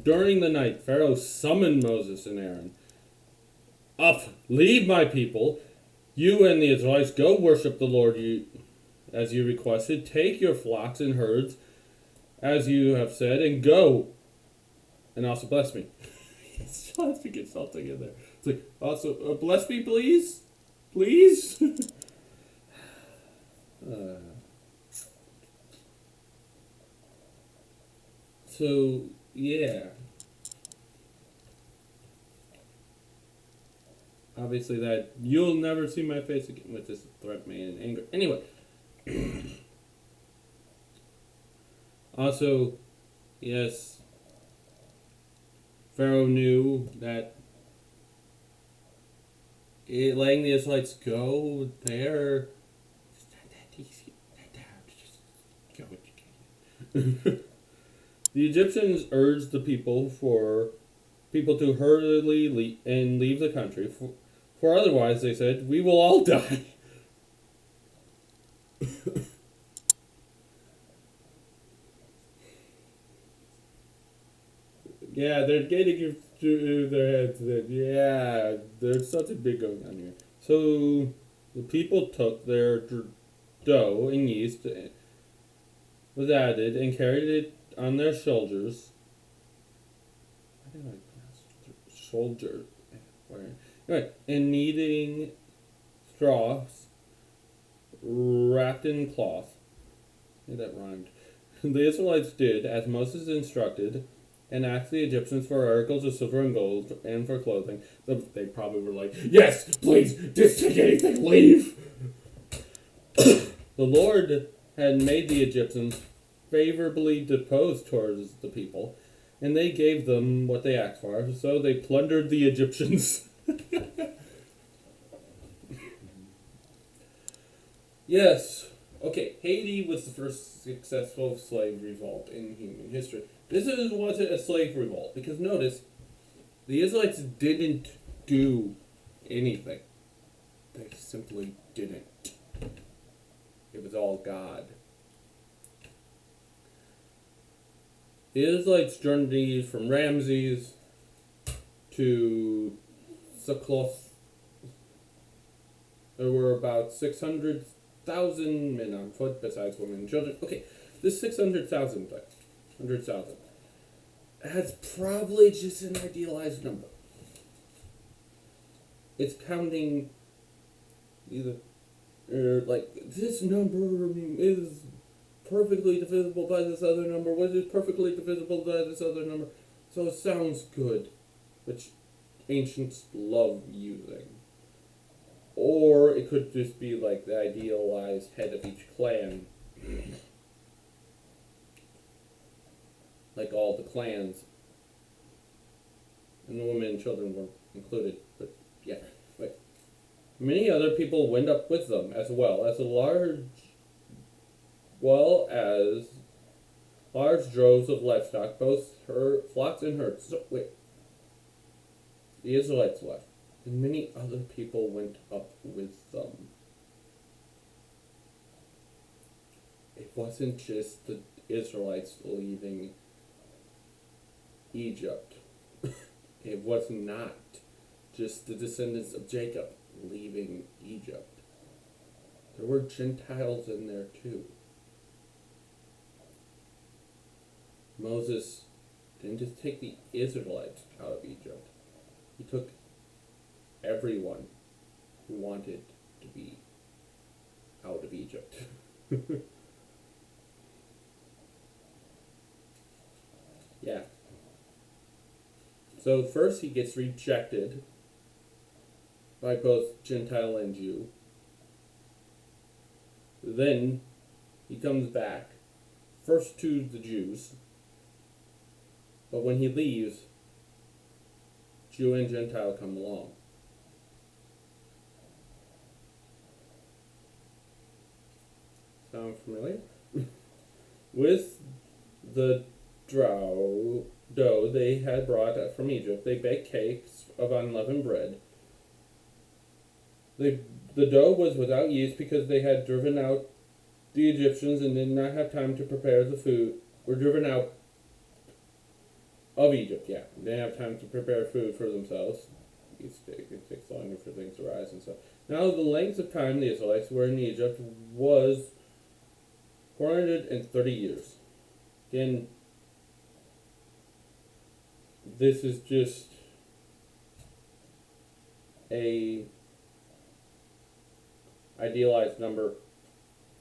During the night, Pharaoh summoned Moses and Aaron. Up, leave my people. You and the Israelites go worship the Lord as you requested. Take your flocks and herds as you have said, and go. And also bless me. Still has to get something in there. It's like, also, bless me, please? Please? uh, so, yeah. Obviously, that you'll never see my face again with this threat made in anger. Anyway. Also, yes, Pharaoh knew that letting the Israelites go there is not that easy. Not that hard to just go what you can. The Egyptians urged the people to hurriedly leave the country, for otherwise, they said, we will all die. Yeah, they're getting through their heads that, yeah, there's something big going on here. So the people took their dough and yeast was added and carried it on their shoulders. I think like shoulder. Anyway, and kneading straws wrapped in cloth. I think that rhymed. The Israelites did as Moses instructed and asked the Egyptians for articles of silver and gold and for clothing. They probably were like, yes, please, just take anything, leave. The Lord had made the Egyptians favorably disposed towards the people, and they gave them what they asked for, so they plundered the Egyptians. Yes. Okay, Haiti was the first successful slave revolt in human history. This wasn't a slave revolt, because notice, the Israelites didn't do anything. They simply didn't. It was all God. The Israelites journeyed from Ramses to Succoth. There were about 600,000 men on foot, besides women and children. Okay, this 600,000 thing, 100,000, that's probably just an idealized number. It's counting either, like, this number is perfectly divisible by this other number, which is perfectly divisible by this other number. So it sounds good, which ancients love using. Or it could just be like the idealized head of each clan. Like all the clans. And the women and children were included. But yeah. Wait. Many other people went up with them as large droves of livestock, both flocks and herds. So, wait. The Israelites left, and many other people went up with them. It wasn't just the Israelites leaving Egypt. It was not just the descendants of Jacob leaving Egypt. There were Gentiles in there too. Moses didn't just take the Israelites out of Egypt. He took everyone who wanted to be out of Egypt. Yeah. So first he gets rejected by both Gentile and Jew. Then he comes back, first to the Jews, but when he leaves, Jew and Gentile come along. Sound familiar? With the dough they had brought from Egypt, they baked cakes of unleavened bread. The dough was without yeast because they had driven out the Egyptians and did not have time to prepare the food. Were driven out of Egypt. Yeah, they have time to prepare food for themselves. It takes longer for things to rise and stuff. Now, the length of time the Israelites were in Egypt was 430 years. Again, this is just a idealized number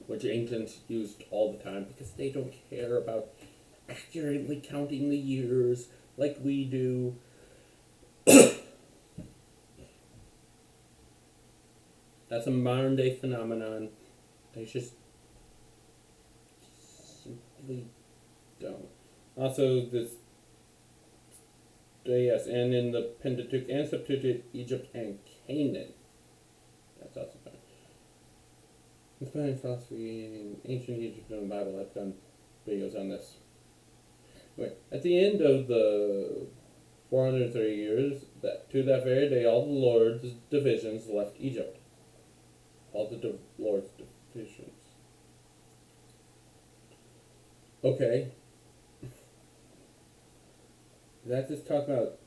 which ancients used all the time because they don't care about accurately counting the years like we do. That's a modern day phenomenon. They just simply don't. Also, this. Yes, and in the Pentateuch and Septuagint, Egypt and Canaan. That's also fine. Inspiring philosophy in ancient Egypt and the Bible. I've done videos on this. Anyway, at the end of the 430 years, to that very day, all the Lord's divisions left Egypt. All the Lord's divisions. Okay. That just talk about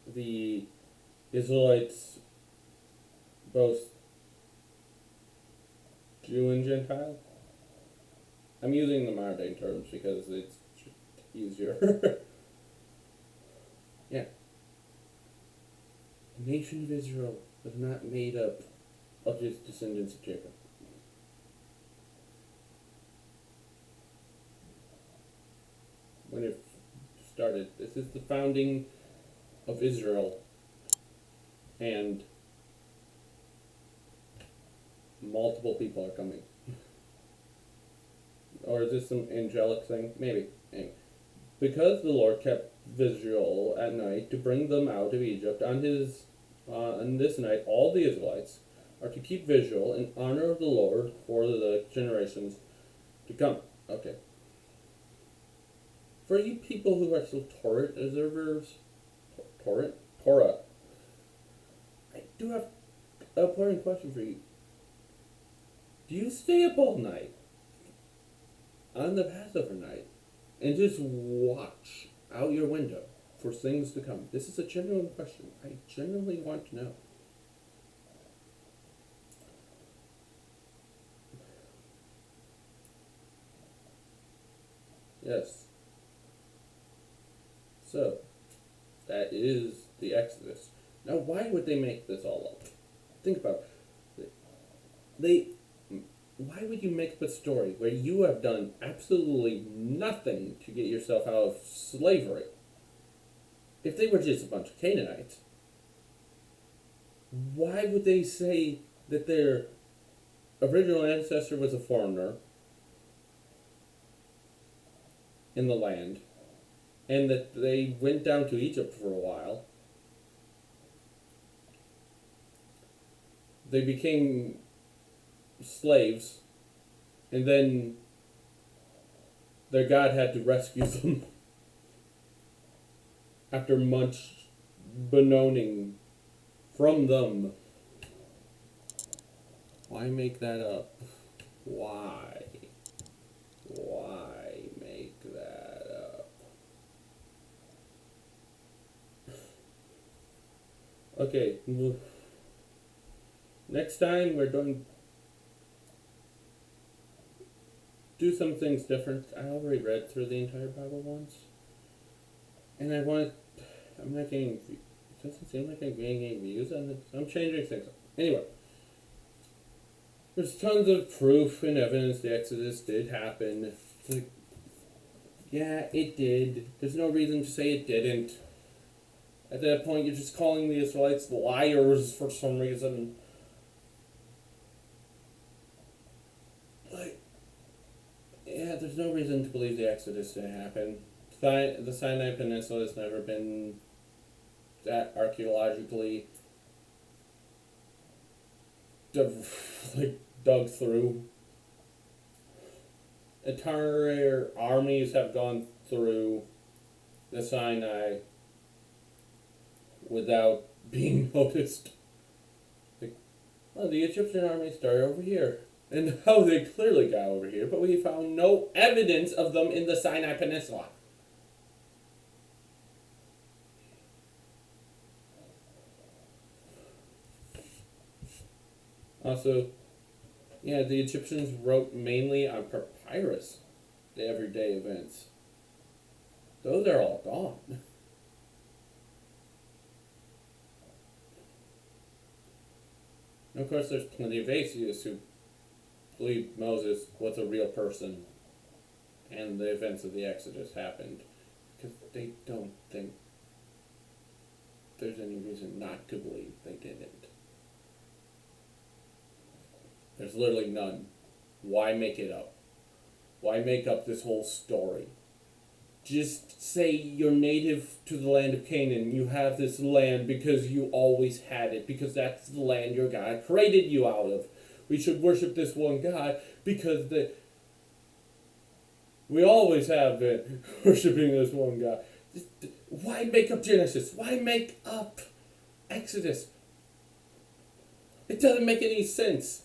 the Israelites, both Jew and Gentile. I'm using the modern day terms because it's easier. Yeah. The nation of Israel was not made up of just descendants of Jacob. When it started, this is the founding of Israel, and multiple people are coming. Or is this some angelic thing? Maybe. Anyway. Because the Lord kept Israel at night to bring them out of Egypt, on this night all the Israelites are to keep vigil in honor of the Lord for the generations to come. Okay. For you people who are still Torah observers, Torah, I do have an important question for you. Do you stay up all night on the Passover night and just watch out your window for things to come? This is a genuine question. I genuinely want to know. Yes. So, that is the Exodus. Now, why would they make this all up? Think about it. Why would you make up a story where you have done absolutely nothing to get yourself out of slavery? If they were just a bunch of Canaanites, why would they say that their original ancestor was a foreigner in the land, and that they went down to Egypt for a while? They became slaves, and then their God had to rescue them after much bemoaning from them. Why make that up? Why? Why make that up? Okay, next time we're going do some things different. I already read through the entire Bible once, and I'm not getting, it doesn't seem like I'm getting any views on it. I'm changing things up. Anyway, there's tons of proof and evidence the Exodus did happen. Like, yeah, it did. There's no reason to say it didn't. At that point, you're just calling the Israelites liars for some reason. Yeah, there's no reason to believe the Exodus didn't happen. The Sinai Peninsula has never been that archaeologically dug through. Entire armies have gone through the Sinai without being noticed. The Egyptian army started over here. And how they clearly got over here, but we found no evidence of them in the Sinai Peninsula. Also, yeah, the Egyptians wrote mainly on papyrus, the everyday events. Those are all gone. And of course, there's plenty of atheists who believe Moses was a real person and the events of the Exodus happened because they don't think there's any reason not to believe they didn't. There's literally none. Why make it up? Why make up this whole story? Just say you're native to the land of Canaan. You have this land because you always had it, because that's the land your God created you out of. We should worship this one God because we always have been worshiping this one God. Why make up Genesis? Why make up Exodus? It doesn't make any sense.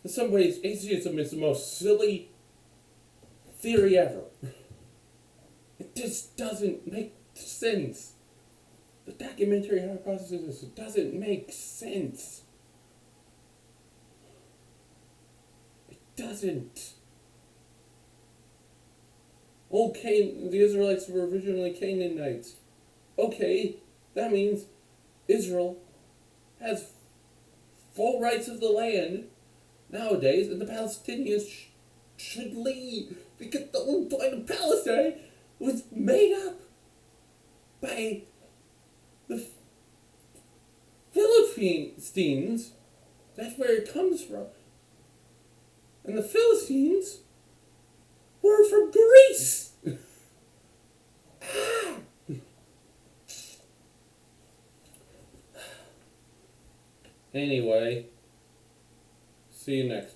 In some ways, atheism is the most silly theory ever. It just doesn't make sense. The documentary hypothesis doesn't make sense. It doesn't. Okay, the Israelites were originally Canaanites. Okay, that means Israel has full rights of the land nowadays, and the Palestinians should leave because the whole point of Palestine was made up by the Philistines. That's where it comes from. And the Philistines were from Greece. Anyway, see you next